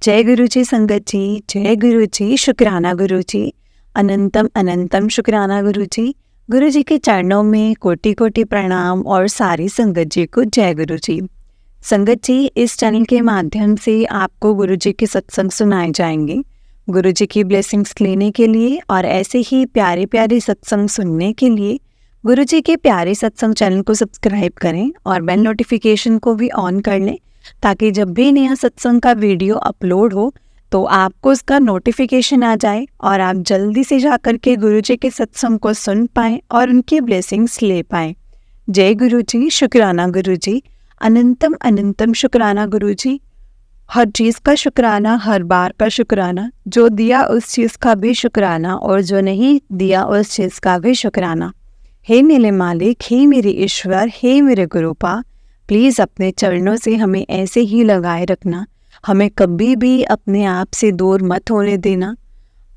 जय गुरु जी संगत जी, जय गुरु जी, शुक्राना गुरु जी, अनंतम अनंतम शुक्राना गुरु जी। गुरु जी के चरणों में कोटि कोटि प्रणाम और सारी संगत जी को जय गुरु जी। संगत जी, इस चैनल के माध्यम से आपको गुरु जी के सत्संग सुनाए जाएंगे। गुरु जी की ब्लेसिंग्स लेने के लिए और ऐसे ही प्यारे प्यारे सत्संग सुनने के लिए गुरु जी के प्यारे सत्संग चैनल को सब्सक्राइब करें और बेल नोटिफिकेशन को भी ऑन कर लें, ताकि जब भी नया सत्संग का वीडियो अपलोड हो तो आपको उसका नोटिफिकेशन आ जाए और आप जल्दी से जाकर के गुरु जी के सत्संग को सुन पाएं और उनकी ब्लेसिंग्स ले पाएं। जय गुरु जी, शुक्राना गुरु जी, अनंतम अनंतम शुक्राना गुरु जी। हर चीज़ का शुक्राना, हर बार का शुक्राना, जो दिया उस चीज़ का भी शुक्राना और जो नहीं दिया उस चीज़ का भी शुक्राना। हे मेरे मालिक, हे मेरे ईश्वर, हे मेरे गुरुपा, प्लीज़ अपने चरणों से हमें ऐसे ही लगाए रखना। हमें कभी भी अपने आप से दूर मत होने देना।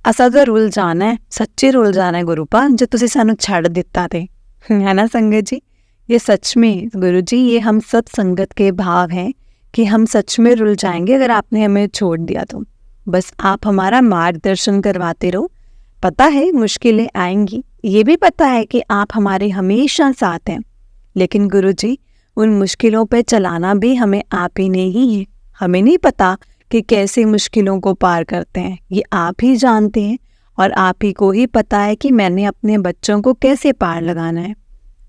असा तो रुल जाना है, सच्चे रुल जाना है गुरुपा, जो तुसी सानू छड़ दिता थे, है ना संगत जी। ये सच में गुरु जी, ये हम सत्संगत के भाव हैं कि हम सच में रुल जाएंगे अगर आपने हमें छोड़ दिया तो। बस आप हमारा मार्गदर्शन करवाते रहो। पता है मुश्किलें आएंगी, ये भी पता है कि आप हमारे हमेशा साथ हैं, लेकिन गुरु जी उन मुश्किलों पे चलाना भी हमें आप ही ने ही है। हमें नहीं पता कि कैसे मुश्किलों को पार करते हैं, ये आप ही जानते हैं और आप ही को ही पता है कि मैंने अपने बच्चों को कैसे पार लगाना है।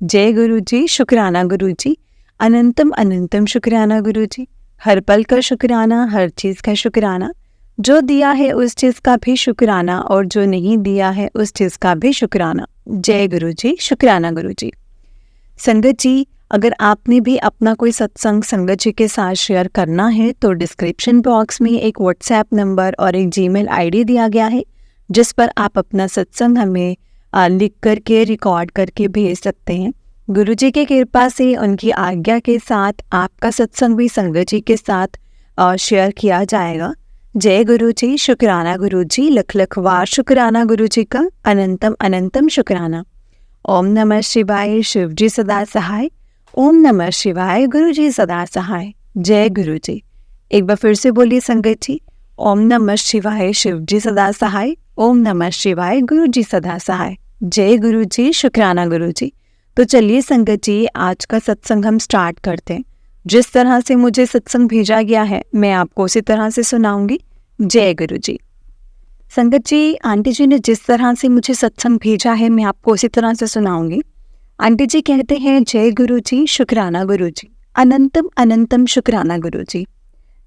जय गुरु जी, शुक्राना गुरु जी, अनंतम अनंतम शुक्राना गुरु जी। हर पल का शुक्राना, हर चीज़ का शुक्राना, जो दिया है उस चीज़ का भी शुक्राना और जो नहीं दिया है उस चीज़ का भी शुक्राना। जय गुरु जी, शुक्राना गुरु जी। संगत जी, अगर आपने भी अपना कोई सत्संग संगत जी के साथ शेयर करना है तो डिस्क्रिप्शन बॉक्स में एक व्हाट्सएप नंबर और एक जीमेल आईडी दिया गया है, जिस पर आप अपना सत्संग हमें लिख करके रिकॉर्ड करके भेज सकते हैं। गुरु जी की कृपा से, उनकी आज्ञा के साथ आपका सत्संग भी संगत जी के साथ शेयर किया जाएगा। जय गुरु जी, शुक्राना गुरु जी, लख लख वार शुक्राना गुरु जी का, अनंतम अनंतम शुक्राना। ओम नमः शिवाय, शिव जी सदा सहाय। ओम नमः शिवाय, गुरु जी सदा सहाय। जय गुरु जी। एक बार फिर से बोलिए संगत जी, ओम नमः शिवाय, शिव जी सदा सहाय। ओम नमः शिवाय, गुरु जी सदा सहाय। जय गुरु जी, शुक्राना गुरु जी। तो चलिए संगत जी, आज का सत्संग हम स्टार्ट करते हैं। जिस तरह से मुझे सत्संग भेजा गया है मैं आपको उसी तरह से सुनाऊंगी। जय गुरु जी। संगत जी, आंटी जी ने जिस तरह से मुझे सत्संग भेजा है मैं आपको उसी तरह से सुनाऊंगी। आंटी जी कहते हैं, जय गुरु जी, शुक्राना गुरु जी, अनंतम अनंतम शुक्राना गुरु जी।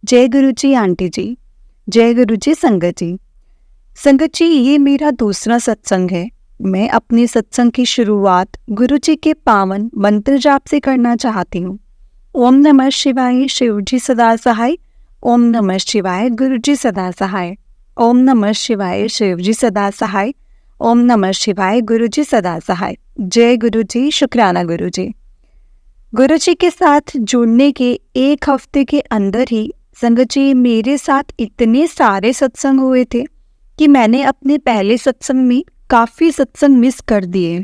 जय गुरु जी आंटी जी, जय गुरु जी संगत जी। संगत जी, ये मेरा दूसरा सत्संग है। मैं अपने सत्संग की शुरुआत गुरु जी के पावन मंत्र जाप से करना चाहती हूँ। ओम नमः शिवाय, शिव जी सदा सहाय। ओम नमः शिवाय, गुरु जी सदा सहाय। ओम नमः शिवाय, शिव जी सदा सहाय। ओम नमः शिवाय, गुरु जी सदा सहाय। जय गुरु जी, शुक्राना गुरु जी। गुरु जी के साथ जुड़ने के एक हफ्ते के अंदर ही संगत जी, मेरे साथ इतने सारे सत्संग हुए थे कि मैंने अपने पहले सत्संग में काफ़ी सत्संग मिस कर दिए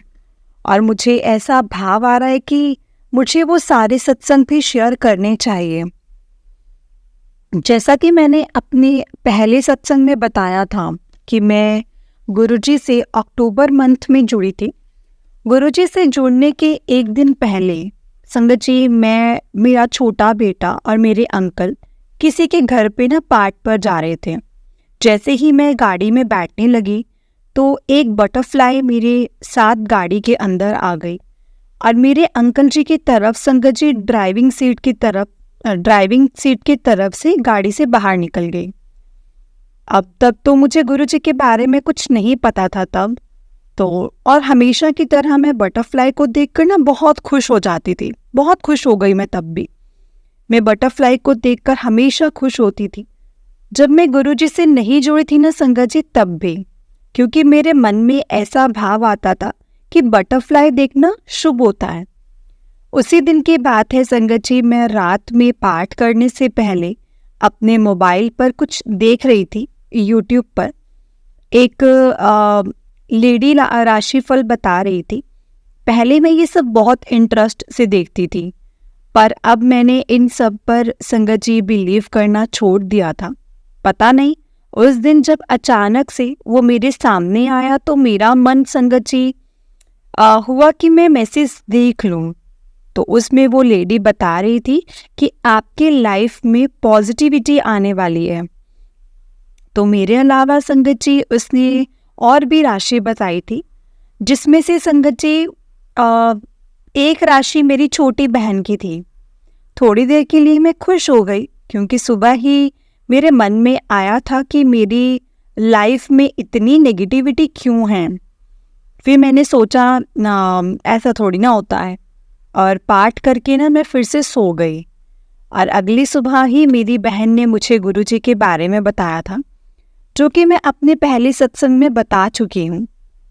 और मुझे ऐसा भाव आ रहा है कि मुझे वो सारे सत्संग भी शेयर करने चाहिए। जैसा कि मैंने अपने पहले सत्संग में बताया था कि मैं गुरुजी से अक्टूबर मंथ में जुड़ी थी। गुरुजी से जुड़ने के एक दिन पहले संगत जी, मैं, मेरा छोटा बेटा और मेरे अंकल किसी के घर पे ना पाठ पर जा रहे थे। जैसे ही मैं गाड़ी में बैठने लगी तो एक बटरफ्लाई मेरे साथ गाड़ी के अंदर आ गई और मेरे अंकल जी की तरफ संगत जी ड्राइविंग सीट की तरफ से गाड़ी से बाहर निकल गई। अब तक तो मुझे गुरु जी के बारे में कुछ नहीं पता था तब तो, और हमेशा की तरह मैं बटरफ्लाई को देखकर ना बहुत खुश हो जाती थी। बहुत खुश हो गई मैं तब भी। मैं बटरफ्लाई को देखकर हमेशा खुश होती थी। जब मैं गुरु जी से नहीं जुड़ी थी ना संगत जी, तब भी, क्योंकि मेरे मन में ऐसा भाव आता था कि बटरफ्लाई देखना शुभ होता है। उसी दिन की बात है संगत जी, मैं रात में पाठ करने से पहले अपने मोबाइल पर कुछ देख रही थी। यूट्यूब पर एक लेडी राशिफल बता रही थी। पहले मैं ये सब बहुत इंटरेस्ट से देखती थी, पर अब मैंने इन सब पर संगत जी बिलीव करना छोड़ दिया था। पता नहीं उस दिन जब अचानक से वो मेरे सामने आया तो मेरा मन संगत जी हुआ कि मैं मैसेज देख लूं। तो उसमें वो लेडी बता रही थी कि आपके लाइफ में पॉजिटिविटी आने वाली है। तो मेरे अलावा संगत जी उसने और भी राशि बताई थी, जिसमें से संगत जी एक राशि मेरी छोटी बहन की थी। थोड़ी देर के लिए मैं खुश हो गई, क्योंकि सुबह ही मेरे मन में आया था कि मेरी लाइफ में इतनी नेगेटिविटी क्यों है। फिर मैंने सोचा ऐसा थोड़ी ना होता है, और पाठ करके मैं फिर से सो गई। और अगली सुबह ही मेरी बहन ने मुझे गुरुजी के बारे में बताया था, जो कि मैं अपने पहले सत्संग में बता चुकी हूँ।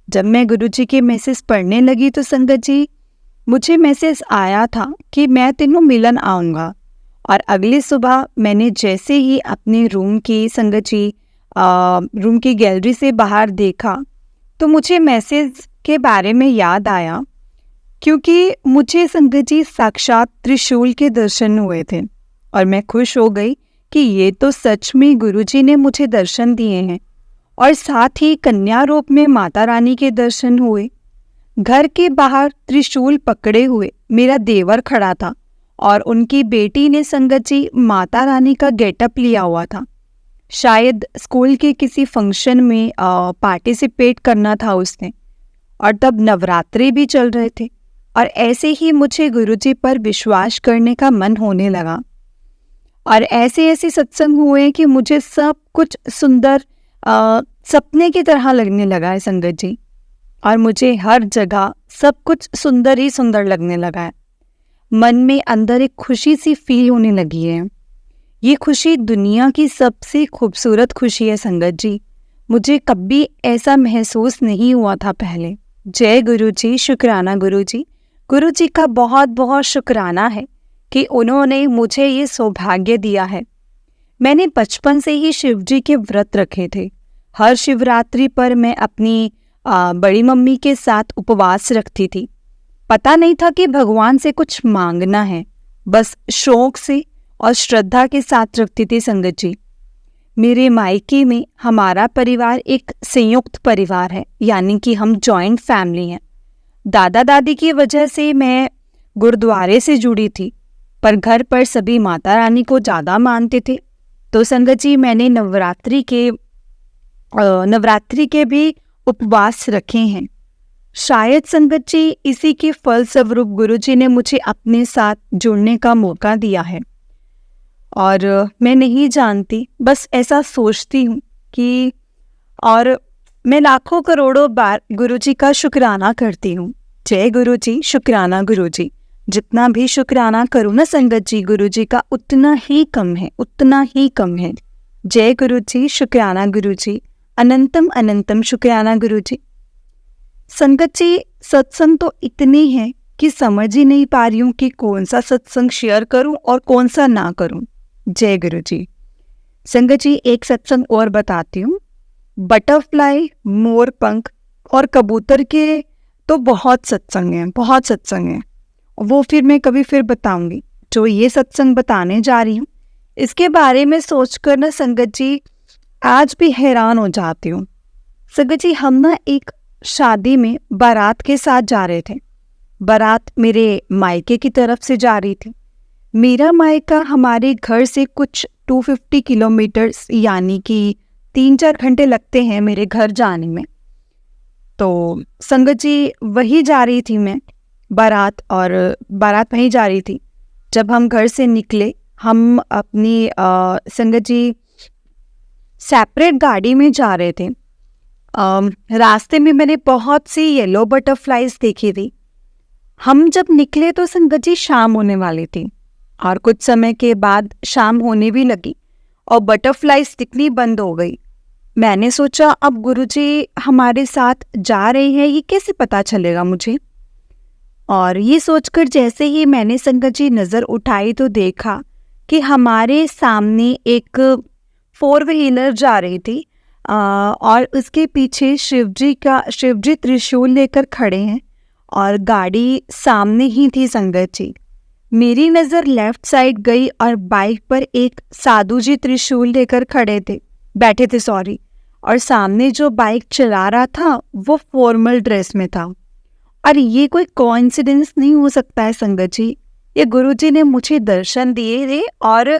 जब मैं गुरुजी के मैसेज पढ़ने लगी तो संगत जी मुझे मैसेज आया था कि मैं तेनों मिलन आऊँगा। और अगली सुबह मैंने जैसे ही अपने रूम की संगत जी रूम की गैलरी से बाहर देखा तो मुझे मैसेज के बारे में याद आया, क्योंकि मुझे संगत जी साक्षात त्रिशूल के दर्शन हुए थे। और मैं खुश हो गई कि ये तो सच में गुरुजी ने मुझे दर्शन दिए हैं। और साथ ही कन्या रूप में माता रानी के दर्शन हुए। घर के बाहर त्रिशूल पकड़े हुए मेरा देवर खड़ा था, और उनकी बेटी ने संगत जी माता रानी का गेटअप लिया हुआ था। शायद स्कूल के किसी फंक्शन में पार्टिसिपेट करना था उसने। और तब नवरात्रि भी चल रहे थे, और ऐसे ही मुझे गुरुजी पर विश्वास करने का मन होने लगा। और ऐसे ऐसे सत्संग हुए कि मुझे सब कुछ सुंदर सपने की तरह लगने लगा है संगत जी। और मुझे हर जगह सब कुछ सुंदर ही सुंदर लगने लगा है। मन में अंदर एक खुशी सी फील होने लगी है। ये खुशी दुनिया की सबसे खूबसूरत खुशी है संगत जी। मुझे कभी ऐसा महसूस नहीं हुआ था पहले। जय गुरुजी, शुक्राना गुरुजी। गुरुजी का बहुत बहुत शुक्राना है कि उन्होंने मुझे ये सौभाग्य दिया है। मैंने बचपन से ही शिव जी के व्रत रखे थे। हर शिवरात्रि पर मैं अपनी बड़ी मम्मी के साथ उपवास रखती थी। पता नहीं था कि भगवान से कुछ मांगना है, बस शौक से और श्रद्धा के साथ रखती थी संगत जी। मेरे मायके में हमारा परिवार एक संयुक्त परिवार है, यानी कि हम जॉइंट फैमिली हैं। दादा दादी की वजह से मैं गुरुद्वारे से जुड़ी थी, पर घर पर सभी माता रानी को ज़्यादा मानते थे। तो संगत जी मैंने नवरात्रि के भी उपवास रखे हैं। शायद संगत जी इसी के फल स्वरूप गुरुजी ने मुझे अपने साथ जुड़ने का मौका दिया है। और मैं नहीं जानती, बस ऐसा सोचती हूँ कि और मैं लाखों करोड़ों बार गुरुजी का शुक्राना करती हूँ। जय गुरुजी, शुक्राना गुरुजी। जितना भी शुक्राना करूँ ना संगत जी गुरुजी का, उतना ही कम है, उतना ही कम है। जय गुरुजी, शुक्राना गुरुजी। अनंतम अनंतम शुक्राना गुरुजी। संगत जी सत्संग तो इतने हैं कि समझ ही नहीं पा रही हूँ कि कौन सा सत्संग शेयर करूँ और कौन सा ना करूँ। जय गुरुजी। संगत जी एक सत्संग और बताती हूँ। बटरफ्लाई, मोर पंख और कबूतर के तो बहुत सत्संग हैं, बहुत सत्संग हैं। वो फिर मैं कभी फिर बताऊंगी। जो ये सत्संग बताने जा रही हूँ इसके बारे में सोचकर ना संगत जी आज भी हैरान हो जाती हूँ। संगत जी हम ना एक शादी में बारात के साथ जा रहे थे। बारात मेरे मायके की तरफ से जा रही थी। मेरा मायका हमारे घर से कुछ 250 किलोमीटर यानी कि 3-4 घंटे लगते हैं मेरे घर जाने में। तो संगत जी वही जा रही थी मैं, बारात, और बारात वहीं जा रही थी। जब हम घर से निकले, हम अपनी संगत जी सेपरेट गाड़ी में जा रहे थे। रास्ते में मैंने बहुत सी येलो बटरफ्लाइज देखी थी। हम जब निकले तो संगत जी शाम होने वाली थी, और कुछ समय के बाद शाम होने भी लगी और बटरफ्लाइज दिखनी बंद हो गई। मैंने सोचा अब गुरुजी हमारे साथ जा रहे हैं, ये कैसे पता चलेगा मुझे। और ये सोचकर जैसे ही मैंने संगत जी नज़र उठाई तो देखा कि हमारे सामने एक 4 व्हीलर जा रही थी, और उसके पीछे शिवजी त्रिशूल लेकर खड़े हैं, और गाड़ी सामने ही थी संगत जी। मेरी नज़र लेफ्ट साइड गई और बाइक पर एक साधु जी त्रिशूल लेकर बैठे थे सॉरी। और सामने जो बाइक चला रहा था वो फॉर्मल ड्रेस में था। और ये कोई कोइंसिडेंस नहीं हो सकता है संगत जी, ये गुरुजी ने मुझे दर्शन दिए थे और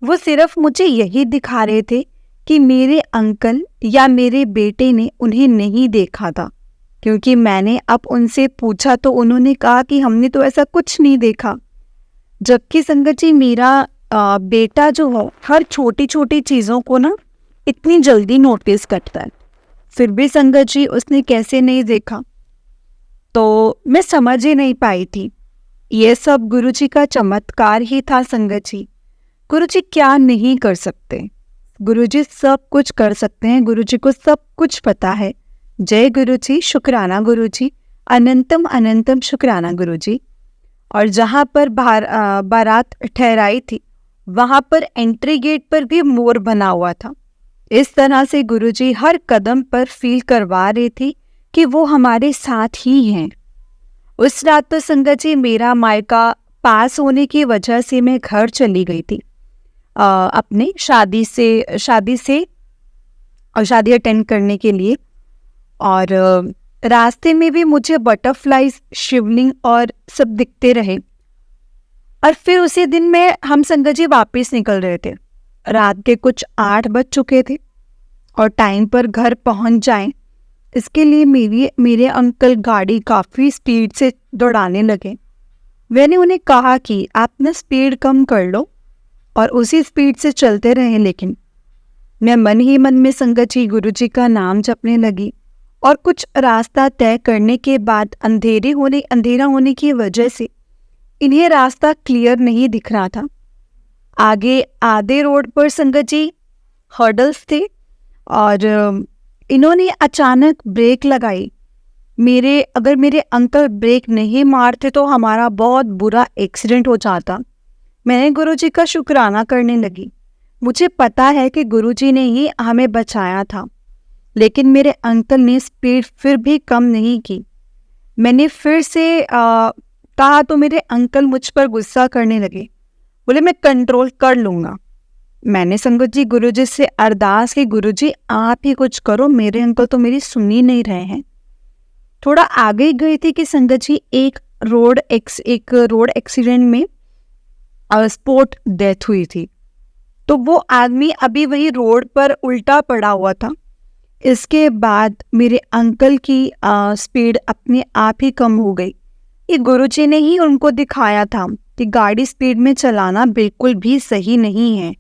वो सिर्फ मुझे यही दिखा रहे थे कि मेरे अंकल या मेरे बेटे ने उन्हें नहीं देखा था। क्योंकि मैंने अब उनसे पूछा तो उन्होंने कहा कि हमने तो ऐसा कुछ नहीं देखा। जबकि संगत जी मेरा बेटा जो है हर छोटी छोटी चीज़ों को ना इतनी जल्दी नोटिस करता है, फिर भी संगत जी उसने कैसे नहीं देखा, तो मैं समझ ही नहीं पाई थी। ये सब गुरुजी का चमत्कार ही था संगत जी। गुरुजी क्या नहीं कर सकते, गुरुजी सब कुछ कर सकते हैं, गुरुजी को सब कुछ पता है। जय गुरुजी, शुक्राना गुरुजी, अनंतम अनंतम शुक्राना गुरुजी। और जहाँ पर बारात ठहराई थी वहाँ पर एंट्री गेट पर भी मोर बना हुआ था। इस तरह से गुरुजी हर कदम पर फील करवा रहे थे कि वो हमारे साथ ही हैं। उस रात तो संगत जी मेरा मायका पास होने की वजह से मैं घर चली गई थी अपने शादी अटेंड करने के लिए। और रास्ते में भी मुझे बटरफ्लाईज, शिवलिंग और सब दिखते रहे। और फिर उसी दिन में हम संगत जी वापस निकल रहे थे। रात के कुछ 8 बज चुके थे और टाइम पर घर पहुंच जाएं इसके लिए मेरे अंकल गाड़ी काफ़ी स्पीड से दौड़ाने लगे। मैंने उन्हें कहा कि आप ना स्पीड कम कर लो और उसी स्पीड से चलते रहें। लेकिन मैं मन ही मन में संगत जी गुरुजी का नाम जपने लगी। और कुछ रास्ता तय करने के बाद अंधेरा होने की वजह से इन्हें रास्ता क्लियर नहीं दिख रहा था। आगे आधे रोड पर संगत जी हर्डल्स थे और इन्होंने अचानक ब्रेक लगाई। अगर मेरे अंकल ब्रेक नहीं मारते तो हमारा बहुत बुरा एक्सीडेंट हो जाता। मैंने गुरुजी का शुक्राना करने लगी। मुझे पता है कि गुरुजी ने ही हमें बचाया था, लेकिन मेरे अंकल ने स्पीड फिर भी कम नहीं की। मैंने फिर से कहा तो मेरे अंकल मुझ पर गुस्सा करने लगे, बोले मैं कंट्रोल कर लूँगा। मैंने संगत जी गुरुजी से अरदास की, गुरुजी आप ही कुछ करो, मेरे अंकल तो मेरी सुन ही नहीं रहे हैं। थोड़ा आगे गई थी कि संगत जी एक रोड एक्सीडेंट में स्पॉट डेथ हुई थी। तो वो आदमी अभी वही रोड पर उल्टा पड़ा हुआ था। इसके बाद मेरे अंकल की स्पीड अपने आप ही कम हो गई। ये गुरुजी ने ही उनको दिखाया था कि गाड़ी स्पीड में चलाना बिल्कुल भी सही नहीं है।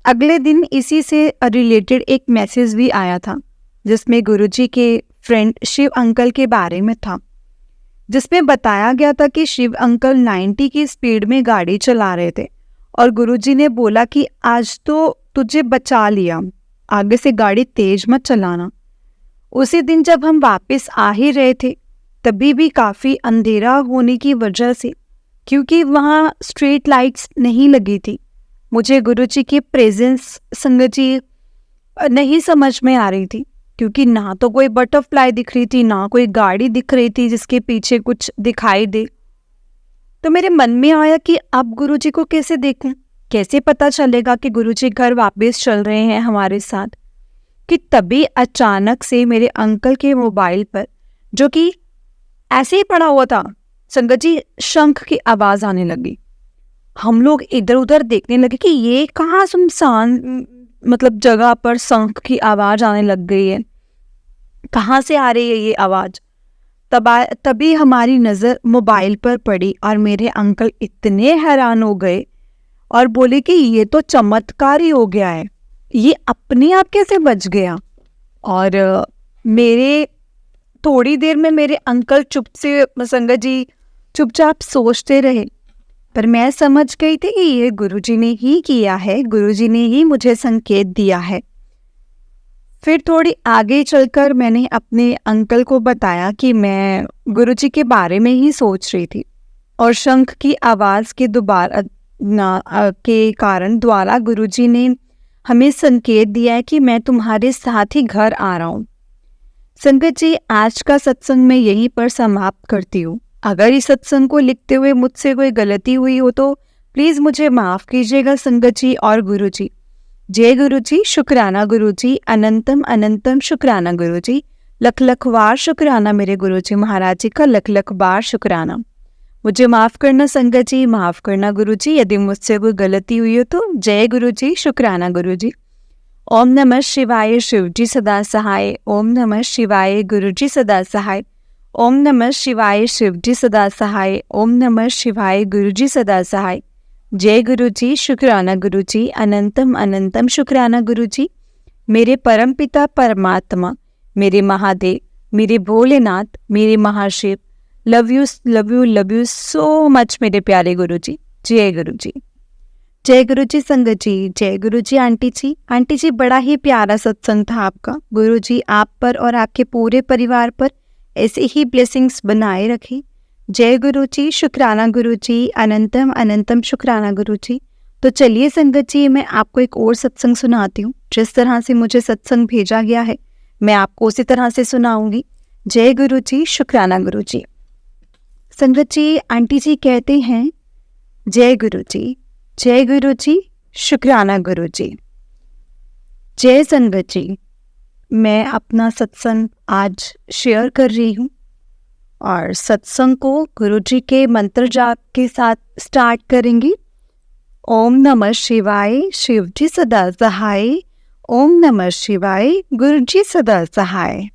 अगले दिन इसी से रिलेटेड एक मैसेज भी आया था जिसमें गुरुजी के फ्रेंड शिव अंकल के बारे में था, जिसमें बताया गया था कि शिव अंकल 90 की स्पीड में गाड़ी चला रहे थे और गुरुजी ने बोला कि आज तो तुझे बचा लिया, आगे से गाड़ी तेज मत चलाना। उसी दिन जब हम वापस आ ही रहे थे तभी भी काफ़ी अंधेरा होने की वजह से, क्योंकि वहाँ स्ट्रीट लाइट्स नहीं लगी थी, मुझे गुरुजी की प्रेजेंस संगत जी नहीं समझ में आ रही थी। क्योंकि ना तो कोई बटरफ्लाई दिख रही थी, ना कोई गाड़ी दिख रही थी जिसके पीछे कुछ दिखाई दे। तो मेरे मन में आया कि अब गुरुजी को कैसे देखूं, कैसे पता चलेगा कि गुरुजी घर वापस चल रहे हैं हमारे साथ। कि तभी अचानक से मेरे अंकल के मोबाइल पर, जो कि ऐसे ही पड़ा हुआ था, संगत जी शंख की आवाज़ आने लगी। हम लोग इधर उधर देखने लगे कि ये कहाँ सुनसान जगह पर शंख की आवाज़ आने लग गई है, कहाँ से आ रही है ये आवाज़। तभी हमारी नज़र मोबाइल पर पड़ी और मेरे अंकल इतने हैरान हो गए और बोले कि ये तो चमत्कार ही हो गया है, ये अपने आप कैसे बच गया। और थोड़ी देर में मेरे अंकल संगत जी चुपचाप सोचते रहे, पर मैं समझ गई थी कि ये गुरुजी ने ही किया है, गुरुजी ने ही मुझे संकेत दिया है। फिर थोड़ी आगे चलकर मैंने अपने अंकल को बताया कि मैं गुरुजी के बारे में ही सोच रही थी और शंख की आवाज़ के कारण द्वारा गुरुजी ने हमें संकेत दिया है कि मैं तुम्हारे साथ ही घर आ रहा हूँ। संगत जी आज का सत्संग मैं यहीं पर समाप्त करती हूँ। अगर इस सत्संग को लिखते हुए मुझसे कोई गलती हुई हो तो प्लीज़ मुझे माफ़ कीजिएगा संगत जी और गुरु जी। जय गुरु जी, शुक्राना गुरु जी, अनंतम अनंतम शुक्राना गुरु जी, लख लख बार शुक्राना मेरे गुरु जी महाराज जी का, लख लख बार शुक्राना। मुझे माफ़ करना संगत जी, माफ़ करना गुरु जी, यदि मुझसे कोई गलती हुई हो तो। जय गुरु जी, शुक्राना गुरु जी। ओम नमः शिवाय, शिव जी सदा सहाय। ओम नमः शिवाय, गुरु जी सदा सहाय। ओम नमः शिवाय, शिव जी सदा सहाय। ओम नमः शिवाय, गुरु जी सदा सहाय। जय गुरु जी, शुक्राना गुरु जी, अनंतम अनंतम शुक्राना गुरु जी। मेरे परमपिता परमात्मा, मेरे महादेव, मेरे भोलेनाथ, मेरे Mahashiv, love you love you love you so much मेरे प्यारे गुरु जी। जय गुरु जी। जय गुरु जी संगत जी। जय गुरु जी आंटी जी। आंटी जी, बड़ा ही प्यारा सत्संग था आपका। गुरु जी आप पर और आपके पूरे परिवार पर ऐसे ही ब्लेसिंग्स बनाए रखें। जय गुरु जी, शुक्राना गुरु जी, अनंतम अनंतम शुक्राना गुरु जी। तो चलिए संगत जी, मैं आपको एक और सत्संग सुनाती हूँ। जिस तरह से मुझे सत्संग भेजा गया है मैं आपको उसी तरह से सुनाऊंगी। जय गुरु जी, शुक्राना गुरु जी। संगत जी, आंटी जी कहते हैं, जय गुरु जी, जय गुरु जी, शुक्राना गुरु जी। जय संगत जी, मैं अपना सत्संग आज शेयर कर रही हूँ और सत्संग को गुरु जी के मंत्र जाप के साथ स्टार्ट करेंगे। ओम नमः शिवाय, शिव जी सदा सहाय। ओम नमः शिवाय, गुरु जी सदा सहाय।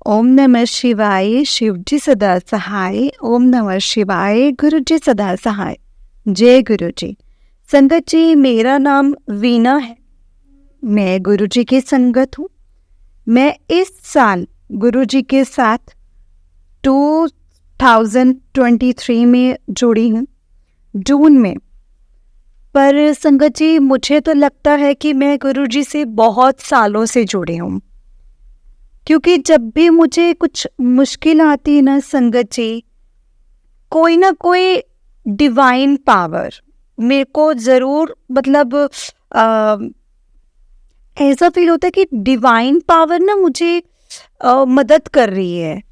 ओम नमः शिवाय, शिव जी सदा सहाय। ओम नमः शिवाय, गुरु जी सदा सहाय। जय गुरु जी। संगत जी, मेरा नाम वीना है। मैं गुरु जी की संगत हूँ। मैं इस साल गुरु जी के साथ 2023 में जुड़ी हूँ, जून में। पर संगत जी, मुझे तो लगता है कि मैं गुरु जी से बहुत सालों से जुड़ी हूँ, क्योंकि जब भी मुझे कुछ मुश्किल आती है ना संगत जी, कोई ना कोई डिवाइन पावर मेरे को ज़रूर ऐसा फील होता है कि डिवाइन पावर ना मुझे मदद कर रही है,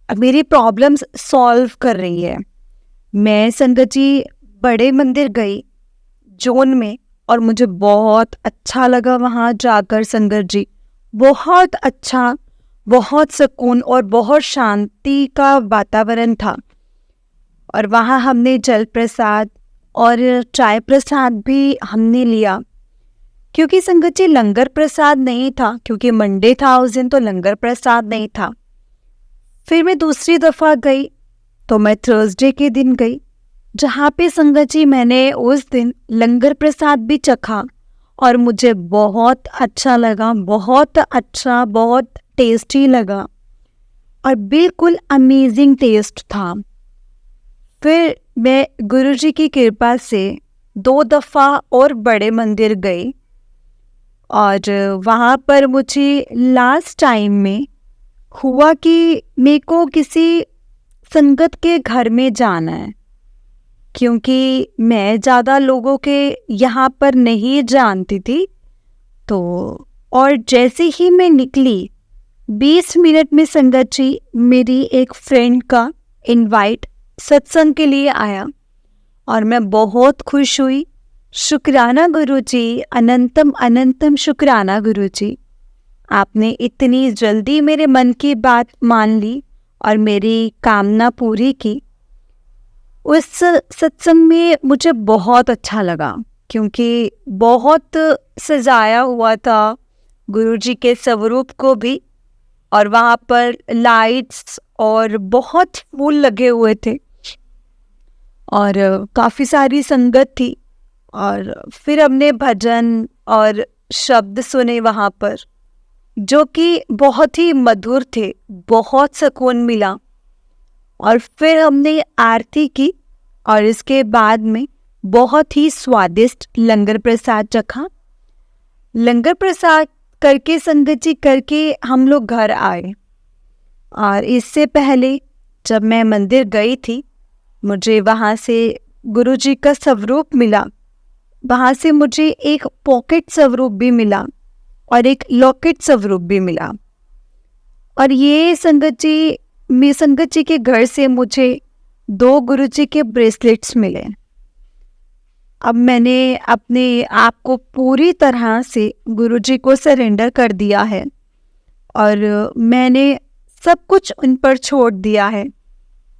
मेरी प्रॉब्लम्स सॉल्व कर रही है। मैं संगत जी बड़े मंदिर गई जून में और मुझे बहुत अच्छा लगा वहाँ जाकर संगत जी। बहुत अच्छा, बहुत सुकून और बहुत शांति का वातावरण था। और वहाँ हमने जल प्रसाद और चाय प्रसाद भी हमने लिया, क्योंकि संगत जी लंगर प्रसाद नहीं था, क्योंकि मंडे था उस दिन, तो लंगर प्रसाद नहीं था। फिर मैं दूसरी दफ़ा गई तो मैं थर्सडे के दिन गई, जहाँ पे संगत जी मैंने उस दिन लंगर प्रसाद भी चखा और मुझे बहुत अच्छा लगा, बहुत अच्छा, बहुत टेस्टी लगा और बिल्कुल अमेजिंग टेस्ट था। फिर मैं गुरुजी की कृपा से 2 दफ़ा और बड़े मंदिर गई और वहाँ पर मुझे लास्ट टाइम में हुआ कि मेरे को किसी संगत के घर में जाना है, क्योंकि मैं ज़्यादा लोगों के यहाँ पर नहीं जानती थी। तो और जैसे ही मैं निकली 20 मिनट में संगत जी मेरी एक फ्रेंड का इनवाइट सत्संग के लिए आया और मैं बहुत खुश हुई। शुक्राना गुरु जी, अनंतम अनंतम शुक्राना गुरु जी, आपने इतनी जल्दी मेरे मन की बात मान ली और मेरी कामना पूरी की। उस सत्संग में मुझे बहुत अच्छा लगा, क्योंकि बहुत सजाया हुआ था गुरुजी के स्वरूप को भी, और वहाँ पर लाइट्स और बहुत फूल लगे हुए थे और काफ़ी सारी संगत थी। और फिर हमने भजन और शब्द सुने वहाँ पर, जो कि बहुत ही मधुर थे, बहुत सुकून मिला। और फिर हमने आरती की और इसके बाद में बहुत ही स्वादिष्ट लंगर प्रसाद चखा। लंगर प्रसाद करके संगत जी करके हम लोग घर आए। और इससे पहले जब मैं मंदिर गई थी, मुझे वहाँ से गुरुजी का स्वरूप मिला, वहाँ से मुझे एक पॉकेट स्वरूप भी मिला और एक लॉकेट स्वरूप भी मिला। और ये संगत जी के घर से मुझे 2 गुरुजी के ब्रेसलेट्स मिले। अब मैंने अपने आप को पूरी तरह से गुरुजी को सरेंडर कर दिया है और मैंने सब कुछ उन पर छोड़ दिया है।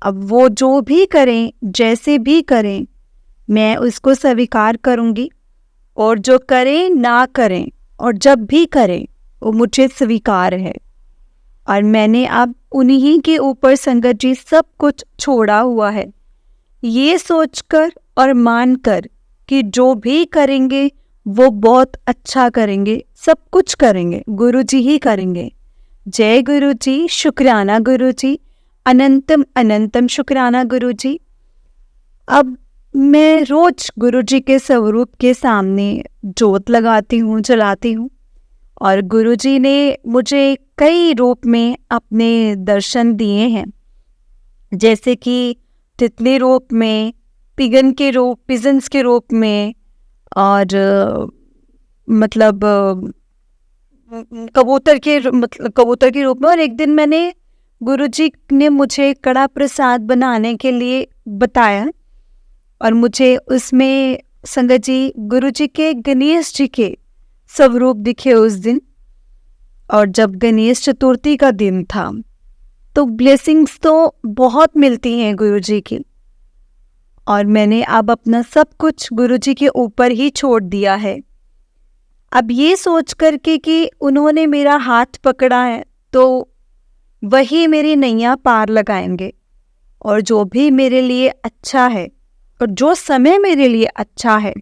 अब वो जो भी करें, जैसे भी करें, मैं उसको स्वीकार करूँगी, और जो करें ना करें और जब भी करें वो मुझे स्वीकार है। और मैंने अब उन्हीं के ऊपर संगत जी सब कुछ छोड़ा हुआ है, ये सोचकर और मानकर कि जो भी करेंगे वो बहुत अच्छा करेंगे, सब कुछ करेंगे, गुरुजी ही करेंगे। जय गुरुजी, शुक्राना गुरुजी, अनंतम अनंतम शुक्राना गुरुजी। अब मैं रोज गुरुजी के स्वरूप के सामने जोत लगाती हूँ, जलाती हूँ, और गुरुजी ने मुझे कई रूप में अपने दर्शन दिए हैं, जैसे कि तितली रूप में, पिजन्स के रूप में, और मतलब कबूतर के रूप में। और एक दिन मैंने गुरुजी ने मुझे कड़ा प्रसाद बनाने के लिए बताया और मुझे उसमें संगत जी गुरुजी के गणेश जी के स्वरूप दिखे उस दिन। और जब गणेश चतुर्थी का दिन था तो ब्लेसिंग्स तो बहुत मिलती हैं गुरुजी की, और मैंने अब अपना सब कुछ गुरुजी के ऊपर ही छोड़ दिया है। अब ये सोच कर के कि उन्होंने मेरा हाथ पकड़ा है तो वही मेरी नैया पार लगाएंगे, और जो भी मेरे लिए अच्छा है और जो समय मेरे लिए अच्छा है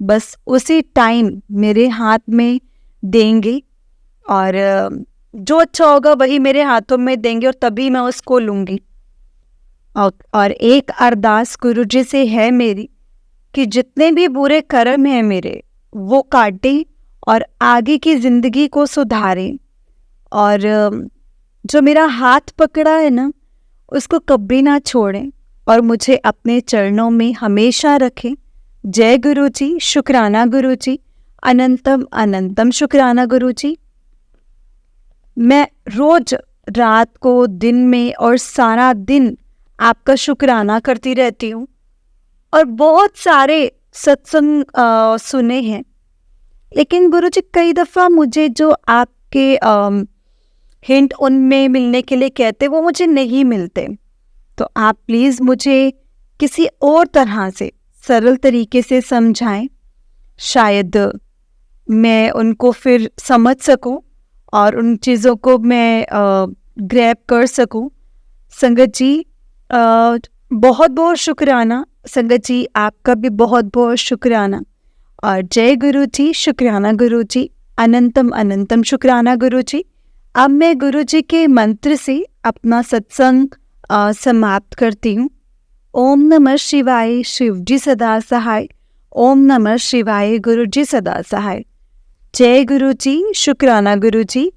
बस उसी टाइम मेरे हाथ में देंगे, और जो अच्छा होगा वही मेरे हाथों में देंगे और तभी मैं उसको लूँगी। और एक अरदास गुरुजी से है मेरी कि जितने भी बुरे कर्म हैं मेरे वो काटें और आगे की ज़िंदगी को सुधारें, और जो मेरा हाथ पकड़ा है ना उसको कभी ना छोड़ें और मुझे अपने चरणों में हमेशा रखें। जय गुरुजी, शुक्राना गुरुजी, अनंतम अनंतम शुक्राना गुरुजी। मैं रोज रात को, दिन में और सारा दिन आपका शुक्राना करती रहती हूँ, और बहुत सारे सत्संग सुने हैं, लेकिन गुरुजी कई दफ़ा मुझे जो आपके हिंट उनमें मिलने के लिए कहते वो मुझे नहीं मिलते। तो आप प्लीज़ मुझे किसी और तरह से सरल तरीके से समझाएं, शायद मैं उनको फिर समझ सकूं और उन चीज़ों को मैं ग्रैब कर सकूं। संगत जी बहुत बहुत शुक्राना। संगत जी आपका भी बहुत बहुत शुक्राना। और जय गुरु जी, शुक्राना गुरु जी, अनंतम अनंतम शुक्राना गुरु जी। अब मैं गुरु जी के मंत्र से अपना सत्संग समाप्त करती हूँ। ओम नमः शिवाय, शिव जी सदा सहाय। ओम नमः शिवाय, गुरु जी सदा सहाय। जय गुरु जी, शुक्राना गुरु जी,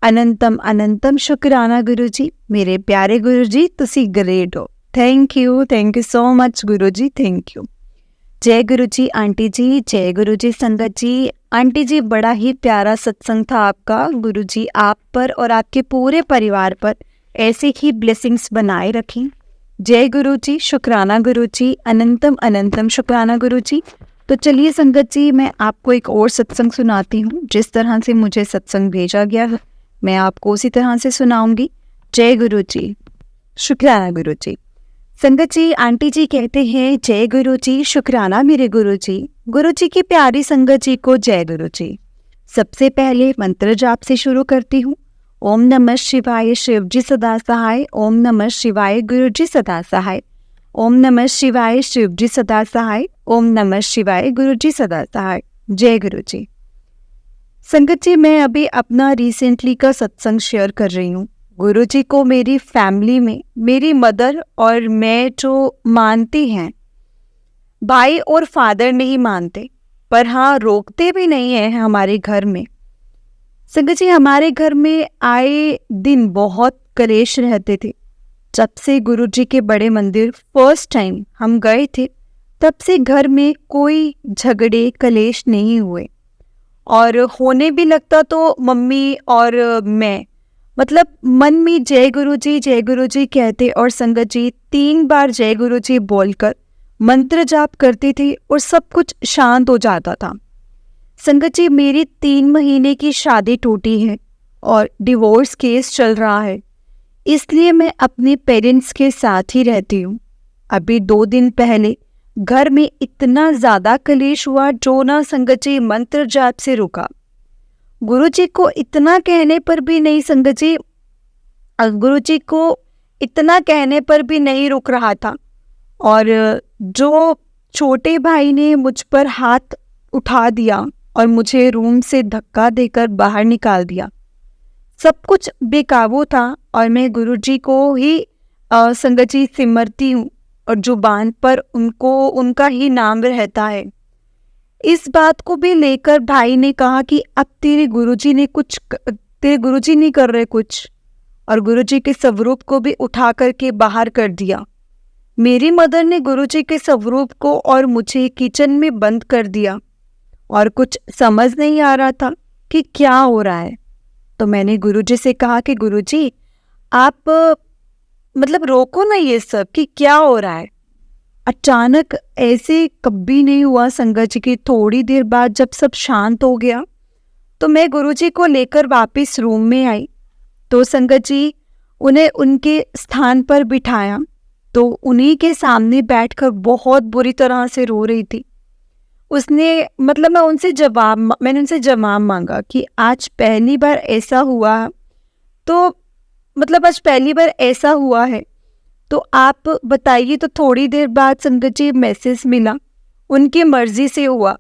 अनंतम अनंतम शुक्राना गुरु जी। मेरे प्यारे गुरु जी, तुसी ग्रेट हो। Thank you so much Guru ji, thank you. जय गुरु जी आंटी जी, जय गुरु जी संगत जी। आंटी जी बड़ा ही प्यारा सत्संग था आपका। गुरु जी आप पर और आपके पूरे परिवार पर ऐसे ही ब्लेसिंग्स बनाए रखें। जय गुरु जी, शुक्राना गुरु जी, अनंतम अनंतम शुक्राना गुरु जी। तो चलिए संगत जी, मैं आपको एक और सत्संग सुनाती हूँ। जिस तरह से मुझे सत्संग भेजा गया है मैं आपको उसी तरह से सुनाऊंगी। जय गुरु जी, शुक्राना गुरु जी। संगत जी, आंटी जी कहते हैं जय गुरु जी, शुक्राना मेरे गुरु जी। गुरु जी की प्यारी संगत जी को जय गुरु जी। सबसे पहले मंत्र जाप से शुरू करती हूँ। ओम नमः शिवाय, शिव जी सदा सहाय। ओम नमः शिवाय, गुरु जी सदा सहाय। ओम नमः शिवाय, शिव जी सदा सहाय। ओम नमः शिवाय, गुरु जी सदा सहाय। जय गुरु जी। संगत जी, मैं अभी अपना रिसेंटली का सत्संग शेयर कर रही हूँ। गुरुजी को मेरी फैमिली में मेरी मदर और मैं जो मानती हैं, भाई और फादर नहीं मानते, पर हाँ रोकते भी नहीं हैं हमारे घर में। संगत जी, हमारे घर में आए दिन बहुत कलेश रहते थे। जब से गुरुजी के बड़े मंदिर फर्स्ट टाइम हम गए थे तब से घर में कोई झगड़े कलेश नहीं हुए, और होने भी लगता तो मम्मी और मैं मतलब मन में जय गुरु जी कहते और संगत जी 3 बार जय गुरु जी बोलकर मंत्र जाप करते थे और सब कुछ शांत हो जाता था। संगत जी मेरी 3 महीने की शादी टूटी है और डिवोर्स केस चल रहा है, इसलिए मैं अपने पेरेंट्स के साथ ही रहती हूँ। अभी 2 दिन पहले घर में इतना ज़्यादा कलेश हुआ जो ना संगत जी मंत्र जाप से रुका। गुरु जी को इतना कहने पर भी नहीं संगत जी, गुरु जी को इतना कहने पर भी नहीं रुक रहा था। और जो छोटे भाई ने मुझ पर हाथ उठा दिया और मुझे रूम से धक्का देकर बाहर निकाल दिया। सब कुछ बेकाबू था और मैं गुरु जी को ही संगत जी सिमरती हूँ और जुबान पर उनका ही नाम रहता है। इस बात को भी लेकर भाई ने कहा कि अब तेरे गुरुजी नहीं कर रहे कुछ, और गुरुजी के स्वरूप को भी उठा करके बाहर कर दिया। मेरी मदर ने गुरुजी के स्वरूप को और मुझे किचन में बंद कर दिया और कुछ समझ नहीं आ रहा था कि क्या हो रहा है। तो मैंने गुरुजी से कहा कि गुरुजी आप मतलब रोको ना ये सब कि क्या हो रहा है। अचानक ऐसे कभी नहीं हुआ संगत जी की थोड़ी देर बाद जब सब शांत हो गया तो मैं गुरुजी को लेकर वापस रूम में आई। तो संगत जी उन्हें उनके स्थान पर बिठाया तो उन्हीं के सामने बैठकर बहुत बुरी तरह से रो रही थी। उसने मतलब मैंने उनसे जवाब मांगा कि आज पहली बार ऐसा हुआ है तो आप बताइए। तो थोड़ी देर बाद संगत जी मैसेज मिला, उनकी मर्जी से हुआ।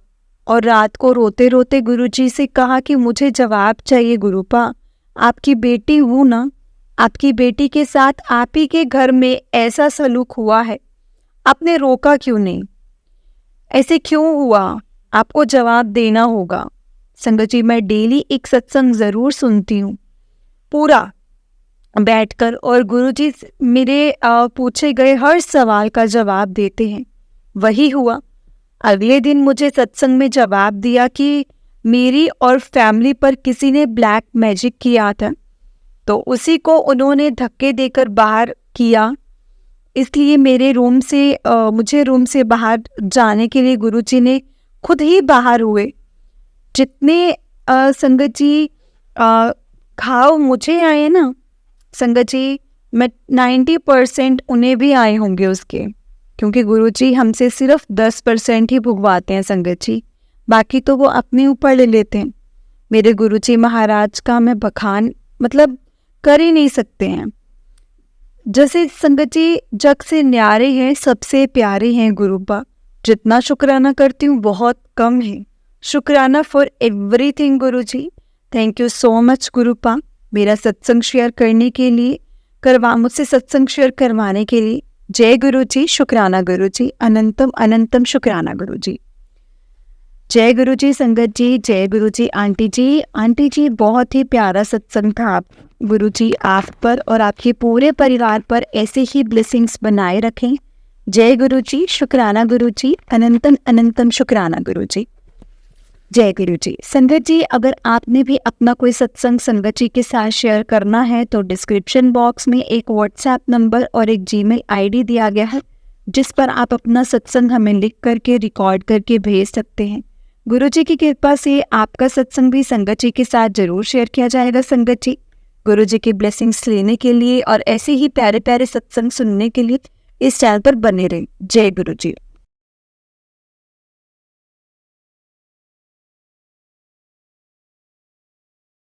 और रात को रोते रोते गुरुजी से कहा कि मुझे जवाब चाहिए गुरुपा, आपकी बेटी हूँ ना, आपकी बेटी के साथ आप ही के घर में ऐसा सलूक हुआ है, आपने रोका क्यों नहीं, ऐसे क्यों हुआ, आपको जवाब देना होगा। संगत जी मैं डेली एक सत्संग ज़रूर सुनती हूँ पूरा बैठकर, और गुरुजी मेरे पूछे गए हर सवाल का जवाब देते हैं। वही हुआ। अगले दिन मुझे सत्संग में जवाब दिया कि मेरी और फैमिली पर किसी ने ब्लैक मैजिक किया था, तो उसी को उन्होंने धक्के देकर बाहर किया। इसलिए मुझे रूम से बाहर जाने के लिए गुरुजी ने खुद ही बाहर हुए। जितने संगत जी घाव मुझे आए ना संगत जी, मैं 90% उन्हें भी आए होंगे उसके, क्योंकि गुरुजी हमसे सिर्फ 10% ही भुगवाते हैं संगत जी, बाकी तो वो अपने ऊपर ले लेते हैं। मेरे गुरुजी महाराज का मैं बखान मतलब कर ही नहीं सकते हैं। जैसे संगत जी जग से न्यारे हैं, सबसे प्यारे हैं गुरुपा, जितना शुक्राना करती हूँ बहुत कम है। शुक्राना for everything Guruji. Thank you so much गुरुपा, मेरा सत्संग शेयर करने के लिए, मुझसे सत्संग शेयर करवाने के लिए। जय गुरु जी, शुक्राना गुरु जी, अनंतम अनंतम शुक्राना गुरु जी। जय गुरु जी संगत जी, जय गुरु जी आंटी जी। आंटी जी बहुत ही प्यारा सत्संग था। गुरु जी आप पर और आपके पूरे परिवार पर ऐसे ही ब्लेसिंग्स बनाए रखें। जय गुरु जी, शुक्राना गुरु जी, अनंतम अनंतम शुक्राना गुरु जी। जय गुरु जी। संगत जी अगर आपने भी अपना कोई सत्संग संगत जी के साथ शेयर करना है तो डिस्क्रिप्शन बॉक्स में एक व्हाट्सएप नंबर और एक जीमेल आईडी दिया गया है, जिस पर आप अपना सत्संग हमें लिख करके रिकॉर्ड करके भेज सकते हैं। गुरु जी की कृपा से आपका सत्संग भी संगत जी के साथ जरूर शेयर किया जाएगा। संगत जी गुरु जी की ब्लेसिंग्स लेने के लिए और ऐसे ही प्यारे प्यारे सत्संग सुनने के लिए इस चैनल पर बने रहें। जय गुरु जी।